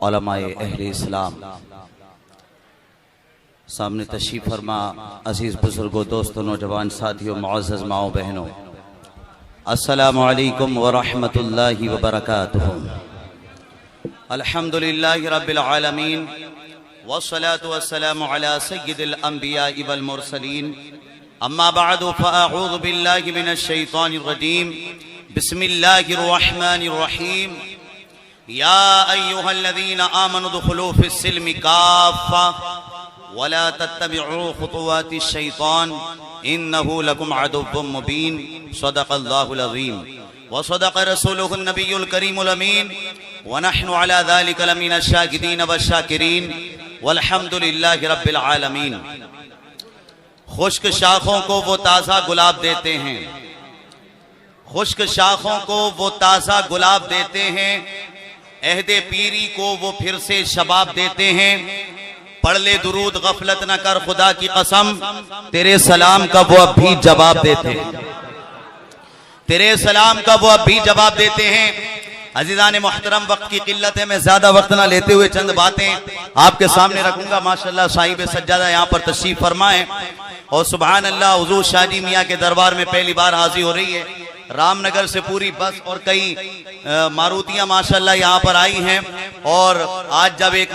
उलमाए अहले इस्लाम, सामने तशरीफ फरमा, अजीज बुजुर्गों, दोस्तों, नौजवान साथियों, मुअज़्ज़ज़ माओ बहनों, अस्सलामु अलैकुम व रहमतुल्लाहि व बरकातुहू। अल्हम्दुलिल्लाहि रब्बिल आलमीन वस्सलातु वस्सलामु अला सय्यिदिल अंबिया वल मुरसलीन, अम्मा बअदु फअऊज़ु बिल्लाहि मिनश शैतानिर रजीम, बिस्मिल्लाहिर रहमानिर रहीम। या अय्युहल्लज़ीना आमनु दुखुलू फिस्सिल्मि काफ़्फ़ा वला तत्तबिउ खुतुवातिश शैतान इन्नहु लकुम अदुव्वुम मुबीन। सदक़ल्लाहुल अज़ीम व सदक़ रसूलुहुन नबियुल करीमुल अमीन व नहनु अला ज़ालिका लमिनश शाकिरीन वश्शाकिरीन वल्हम्दुलिल्लाहि रब्बिल आलमीन। खुश्क शाखों को वो ताज़ा गुलाब देते हैं, खुश्क शाखों को वो ताज़ा गुलाब देते हैं, अहदे पीरी को वो फिर से शबाब देते हैं। पढ़ ले दुरूद, गफलत न कर, खुदा की कसम, तेरे सलाम का वो अब भी जवाब देते हैं, तेरे सलाम का वो अब भी जवाब देते हैं। अजीज़ान मोहतरम, वक्त की किल्लत है, मैं ज्यादा वक्त ना लेते हुए चंद बातें आपके सामने रखूंगा। माशाअल्लाह साहिब सज्जादा यहाँ पर तशरीफ फरमाए और सुभान अल्लाह, हुजूर शाहजी मियाँ के दरबार में पहली बार हाजिर हो रही है। रामनगर से पूरी बस और कई मारुतियां माशाअल्लाह यहाँ पर आई हैं। और आज जब एक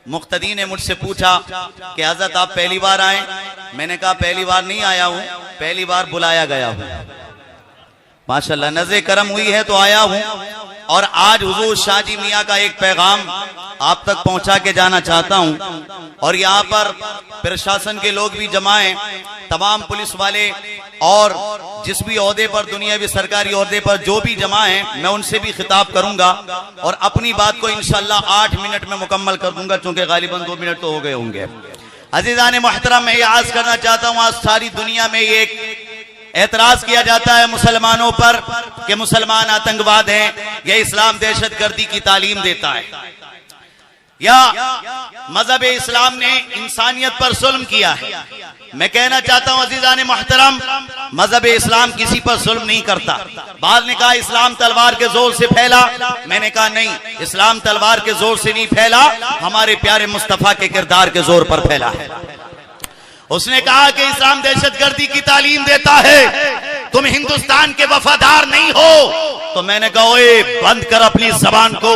मुख्तदी ने मुझसे पूछा कि हजरत आप पहली बार आए, मैंने कहा पहली बार नहीं आया हूं, पहली बार बुलाया गया हूं। माशाअल्लाह नज़र करम हुई है तो आया हूं। और आज हुजूर शाहजी मियाँ का एक पैगाम आप तक पहुंचा के जाना चाहता हूं। और यहाँ पर प्रशासन के लोग भी जमा हैं, तमाम पुलिस वाले और जिस भी ओहदे पर, दुनियावी सरकारी ओहदे पर जो भी जमा हैं, मैं उनसे भी खिताब करूंगा और अपनी बात को इंशाअल्लाह 8 मिनट में मुकम्मल कर दूंगा, चूंकि गालिबन 2 मिनट तो हो गए होंगे। अजीज़ान मोहतरम, मैं ये आज करना चाहता हूँ, आज सारी दुनिया में एक एतराज किया जाता है मुसलमानों पर कि मुसलमान आतंकवाद हैं, यह इस्लाम दहशतगर्दी की तालीम देता है, या मजहब इस्लाम ने इंसानियत पर जुल्म किया है। मैं कहना चाहता हूं अजीज़ान मोहतरम, मजहब इस्लाम किसी पर जुल्म नहीं करता। बाद ने कहा इस्लाम तलवार के जोर से फैला, मैंने कहा नहीं, इस्लाम तलवार के जोर से नहीं फैला, हमारे प्यारे मुस्तफा के किरदार के जोर पर फैला है। उसने कहा कि इस्लाम दहशतगर्दी की तालीम देता है, तुम हिंदुस्तान के वफादार नहीं हो। तो मैंने कहा ओए बंद कर अपनी जबान को,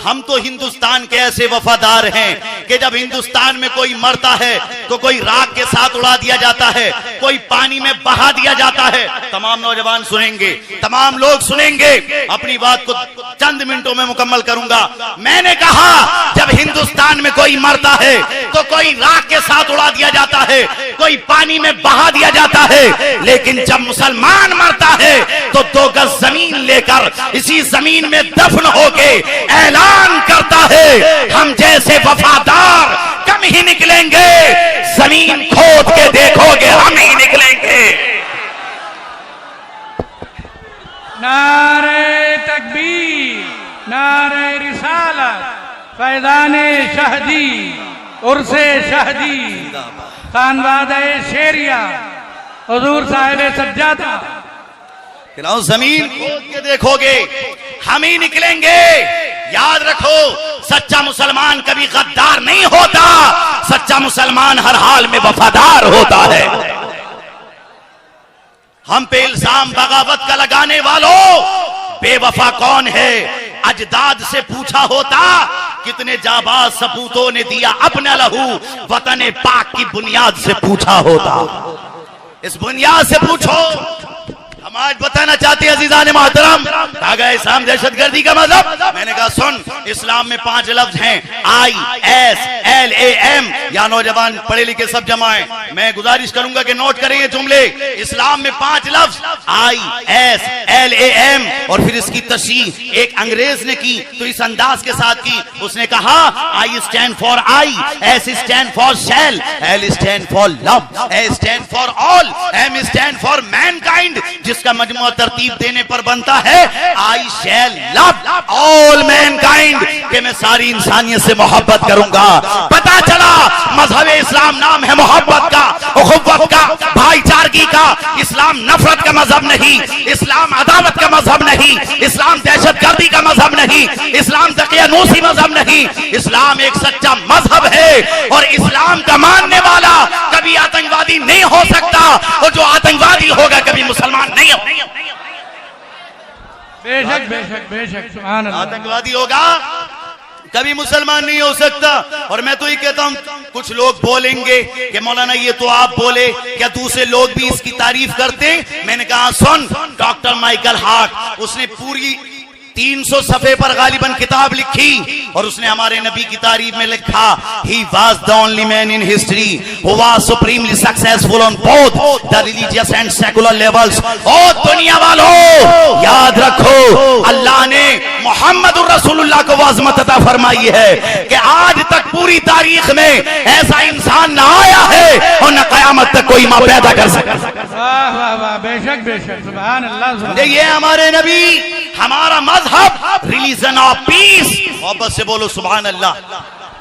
हम तो हिंदुस्तान के ऐसे वफादार हैं कि जब हिंदुस्तान में कोई मरता है तो कोई राख के साथ उड़ा दिया जाता है, कोई पानी में बहा दिया जाता है। तमाम नौजवान सुनेंगे, तमाम लोग सुनेंगे, अपनी बात को चंद मिनटों में मुकम्मल करूंगा। मैंने कहा जब हिंदुस्तान में कोई मरता है तो कोई राख के साथ उड़ा दिया जाता है, कोई पानी में बहा दिया जाता है, लेकिन जब मुसलमान मरता है तो 2 गज जमीन लेकर इसी जमीन में दफन होके ऐलान करता है हम जैसे वफादार कम ही निकलेंगे, जमीन खोद के देखोगे हम ही निकलेंगे। नारे तकबीर, नारे रिसालत, फैज़ाने शहदी, उर्से शहदी, खानवादे शेरिया, हुजूर साहिब सज्जादा। जमीन खोद के देखोगे हम ही निकलेंगे। याद रखो, सच्चा मुसलमान कभी गद्दार नहीं होता, सच्चा मुसलमान हर हाल में वफादार होता है। हम पे इल्जाम बगावत का लगाने वालों, बेवफा कौन है? अजदाद से पूछा होता, कितने जाबाज सपूतों ने दिया अपना लहू, वतन पाक की बुनियाद से पूछा होता। इस बुनियाद से पूछो। हम आज बताना चाहते हैं अजीज़ान मोहतरम, कहा गया इस्लाम दहशतगर्दी का मजहब। मैंने कहा सुन, इस्लाम में 5 लफ्ज हैं, ISLAM। या नौजवान पढ़े लिखे सब जमाएं, मैं गुजारिश करूंगा कि नोट करें ये जुमले। इस्लाम में 5 लफ्ज ISLAM, और फिर इसकी तशरीह एक अंग्रेज ने की तो इस अंदाज के साथ की। उसने कहा I stand for I, S stand for shall, L stand for love, A stand for all, M stand for mankind। जिसका मजमूआ तरतीब देने पर बनता है आई शैल लव ऑल मैनकाइंड, कि मैं सारी इंसानियत से मोहब्बत करूंगा। पता चला मजहब इस्लाम नाम है मोहब्बत का, उखुव्वत का, भाईचारगी का। इस्लाम नफरत का मजहब नहीं, इस्लाम अदावत का मजहब नहीं, इस्लाम दहशतगर्दी का मजहब नहीं, इस्लाम तकियानूसी मजहब नहीं। इस्लाम एक सच्चा मजहब है और इस्लाम का मानने वाला कभी आतंकवादी नहीं हो सकता, और जो आतंकवादी होगा कभी मुसलमान नहीं होगा। बेशक बेशक बेशक, सुभान अल्लाह। आतंकवादी होगा कभी मुसलमान नहीं हो सकता। और मैं तो ये कहता हूं, कुछ लोग बोलेंगे कि मौलाना ये तो आप बोले, क्या दूसरे लोग भी इसकी तारीफ करते? मैंने कहा सुन, डॉक्टर माइकल हार्ट, उसने पूरी 300 सफ़े पर गालिबन किताब लिखी और उसने हमारे नबी की तारीफ में लिखा, he was the only man in history who was supremely successful on both the religious and secular levels। और दुनिया वालों याद रखो, अल्लाह ने मोहम्मद रसूलुल्लाह को अज़मत अता फरमाई है कि आज तक पूरी तारीख में ऐसा इंसान ना आया है और न कयामत तक कोई मां पैदा कर सका। वाह वाह वाह, बेशक बेशक, सुभान अल्लाह। ये हमारे नबी, हमारा मजहब रिलीजन ऑफ पीस। मोहब्बत से बोलो सुभान अल्लाह।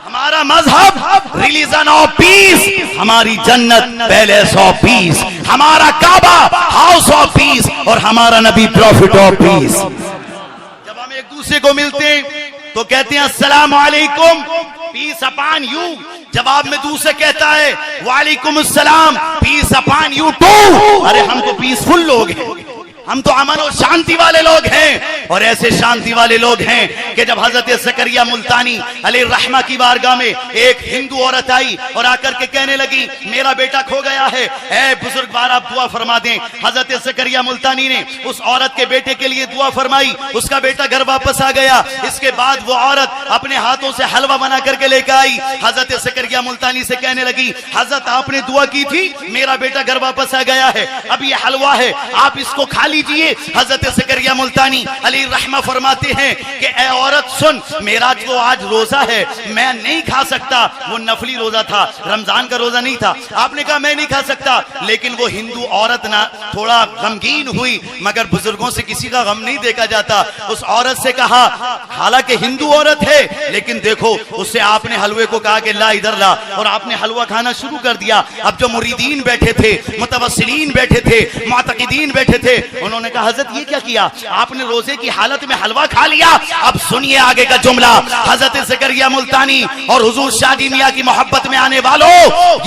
हमारा मजहब रिलीजन ऑफ पीस, हमारी जन्नत पैलेस ऑफ पीस, हमारा काबा हाउस ऑफ पीस और हमारा नबी प्रॉफिट ऑफ पीस। जब हम एक दूसरे को मिलते हैं तो कहते हैं अस्सलाम वालेकुम, पीस अपॉन यू। जवाब में दूसरे कहता है वालेकुम अस्सलाम, पीस अपॉन यू टू। अरे हम तो पीसफुल लोग हैं, हम तो अमन और शांति वाले लोग हैं। और ऐसे शांति वाले लोग हैं कि जब हजरत ज़करिया मुल्तानी अलैहिर्रहमा की बारगाह में एक हिंदू औरत आई और आकर के कहने लगी मेरा बेटा खो गया है, ऐ बुजुर्गवार आप दुआ फरमा दें। हजरत ज़करिया मुल्तानी ने उस औरत के बेटे के लिए दुआ फरमाई, उसका बेटा घर वापस आ गया। इसके बाद वो औरत अपने हाथों से हलवा बना करके लेकर आई। हजरत ज़करिया मुल्तानी से कहने लगी हजरत आपने दुआ की थी, मेरा बेटा घर वापस आ गया है, अब ये हलवा है, आप इसको खा लीजिए। हजरत ज़करिया मुल्तानी अलैहिर्रहमा फरमाते हैं कि ए औरत सुन, मेरा जो आज रोजा है मैं नहीं खा सकता। वो नफली रोजा था, रमजान का रोजा नहीं था। आपने कहा मैं नहीं खा सकता, लेकिन वो हिंदू औरत ना थोड़ा गमगीन हुई, मगर बुजुर्गों से किसी का गम नहीं देखा जाता। उस औरत से कहा, हालांकि हिंदू औरत है, लेकिन देखो उससे आपने हलवे को कहा कि ला इधर ला, और आपने हलवा खाना शुरू कर दिया। अब जो मुरीदीन बैठे थे, मुतवस्सिलीन बैठे थे, मुअतकिदीन बैठे थे, उन्होंने कहा हजरत ये क्या किया, आपने रोजे की हालत में हलवा खा लिया। अब सुनिए आगे का जुमला। हजरत ज़करिया मुल्तानी और हुजूर शादी मियां की मोहब्बत में आने वालों,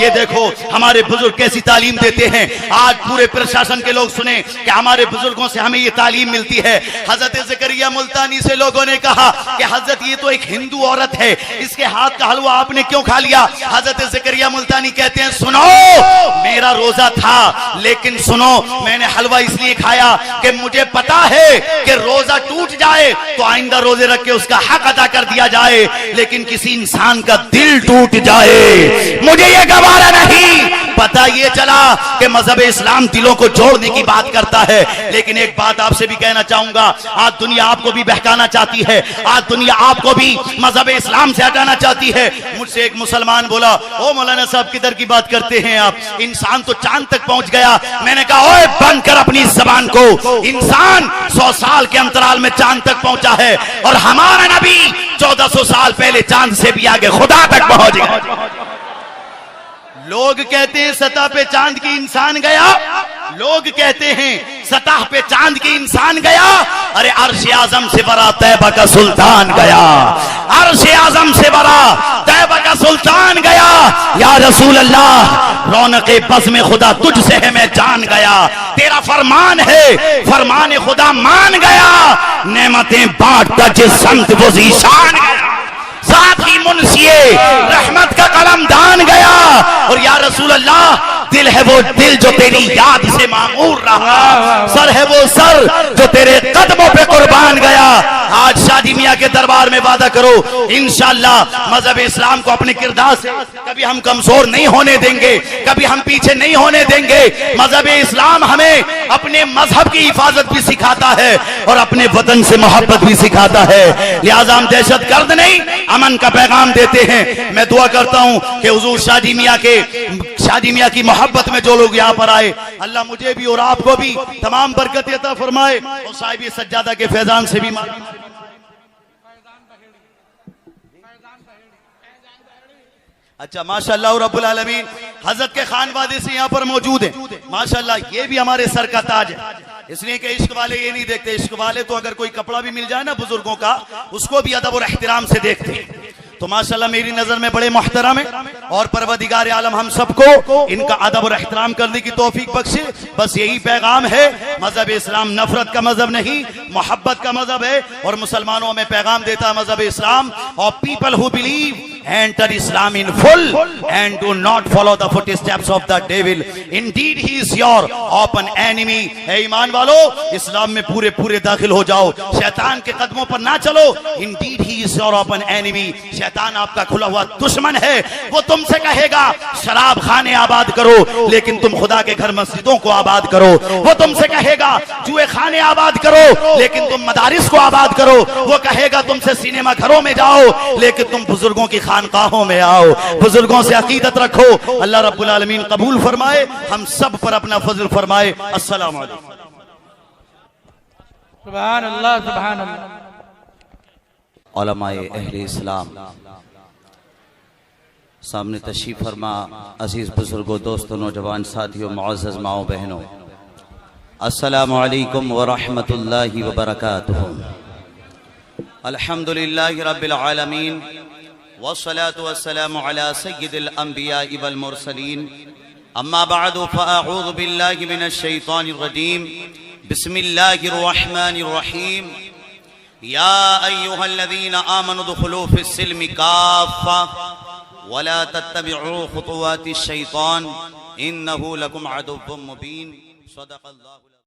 ये देखो हमारे बुजुर्ग कैसी तालीम देते हैं। आज पूरे प्रशासन के लोग सुने कि हमारे बुजुर्गों से हमें ये तालीम मिलती है। हजरत ज़करिया मुल्तानी से लोगों ने कहा कि हजरत ये तो एक हिंदू औरत है, इसके हाथ का हलवा आपने क्यों खा लिया? हजरत ज़करिया मुल्तानी कहते हैं सुनो, मेरा रोजा था, लेकिन सुनो मैंने हलवा इसलिए खाया कि मुझे पता है कि रोजा टूट जाए तो आइंदा रोजे रख के उसका हक अदा कर दिया जाए, लेकिन किसी इंसान का दिल टूट जाए मुझे ये गवारा नहीं। पता ये चला कि मजहब इस्लाम दिलों को जोड़ने की बात करता है। लेकिन एक बात आपसे भी कहना चाहूंगा, आज दुनिया आपको भी बहकाना चाहती है, आज दुनिया आपको भी मजहब इस्लाम से हटाना चाहती है। मुझसे एक मुसलमान बोला, ओ मौलाना साहब किधर की बात करते हैं आप, इंसान तो चांद तक पहुंच गया। मैंने कहा ओए बंद कर अपनी जबान को, इंसान 100 साल के अंतराल में चांद तक पहुंचा है और हमारा नबी 1400 साल पहले चांद से भी आगे खुदा तक पहुंच गया। लोग कहते हैं सतह पे चांद की इंसान गया, लोग कहते हैं सतह पे चांद की इंसान गया। अरे अर्श आजम से बड़ा तैबा का सुल्तान गया, अर्श आजम से बड़ा तैबा का सुल्तान गया। या रसूल अल्लाह, रौनके बज़ में खुदा तुझसे है मैं जान गया, तेरा फरमान है फरमान खुदा मान गया, नेमतें बांटता जिस संत वो ज़ीशान गया, साथ ही मुंशिए रहमत का कलम दान गया। और या रसूल अल्लाह, दिल है वो दिल जो तेरी याद से मामूर रहा, सर है वो सर जो तेरे कदमों पे कुर्बान गया। आज शादी मियां के दरबार में वादा करो, इंशाअल्लाह मजहब इस्लाम को अपने किरदार से कभी हम कमजोर नहीं होने देंगे, कभी हम पीछे नहीं होने देंगे। मजहब इस्लाम हमें अपने मजहब की हिफाजत भी सिखाता है और अपने वतन से मोहब्बत भी सिखाता है। लिहाजा हम दहशत गर्द नहीं, अमन का पैगाम देते हैं। मैं दुआ करता हूं कि हुजूर शादी मियां की मोहब्बत में जो लोग यहाँ पर आए, अल्लाह मुझे भी और आपको भी तमाम बरकत अता फरमाए और साहिब सज्जादा के फैजान से भी अच्छा माशाअल्लाह रब्बुल आलमीन, हजरत के खानवादे से यहाँ पर मौजूद हैं माशाअल्लाह। ये भी हमारे सर का ताज है, इसलिए कि इश्क वाले ये नहीं देखते, इश्क वाले तो अगर कोई कपड़ा भी मिल जाए ना बुजुर्गों का, उसको भी अदब और एहतराम से देखते हैं। तो माशाअल्लाह मेरी नजर में बड़े मोहतरम है और परवरदिगार आलम हम सबको इनका अदब और एहतराम करने की तौफीक बख्शे। बस यही पैगाम है, मजहब इस्लाम नफरत का मजहब नहीं, मोहब्बत का मजहब है और मुसलमानों में पैगाम देता है मजहब इस्लाम। और people who believe enter Islam in full and do not follow the footsteps of the devil, indeed he is your open enemy। है ईमान वालो, इस्लाम में पूरे पूरे दाखिल हो जाओ, शैतान के कदमों पर ना चलो। indeed he is your open enemy, शैतान आपका खुला हुआ दुश्मन है। वो तुमसे कहेगा शराब खाने आबाद करो, लेकिन तुम खुदा के घर मस्जिदों को आबाद करो। वो तुमसे कहेगा जुए खाने आबाद करो, लेकिन तुम मदारिस को आबाद करो। वो कहेगा तुमसे सिनेमा घरों में जाओ, लेकिन तुम बुजुर्गों की खानकाहों में आओ, बुजुर्गों से अकीदत रखो। अल्लाह रब्बुल आलमीन कबूल फरमाए, हम सब पर अपना फजल फरमाए। अस्सलाम वालेकुम। सुभान अल्लाह, सुभान अल्लाह। उलमाए अहले इस्लाम सामने तशरीफ फरमा, अजीज बुजुर्गों, दोस्तों, नौजवान साथियों, मुअज़्ज़ज़ माओ बहनों, अस्सलामु अलैकुम व रहमतुल्लाहि व बरकातुहू। अल्हम्दुलिल्लाहि रब्बिल आलमीन वस्सलातु वस्सलामु अला सय्यिदिल अंबिया वल मुरसलीन, अम्मा बअदु फअऊज़ु बिल्लाहि मिनश शैतानिर रजीम, बिस्मिल्लाहिर रहमानिर रहीम। या अय्युहल्लज़ीना आमनु दुखुलू फिस्सिल्मि काफ़्फ़ा वला तत्तबिउ खुतुवातिश शैतान इन्नहु लकुम अदुव्वुम मुबीन। सदक़ल्लाहु।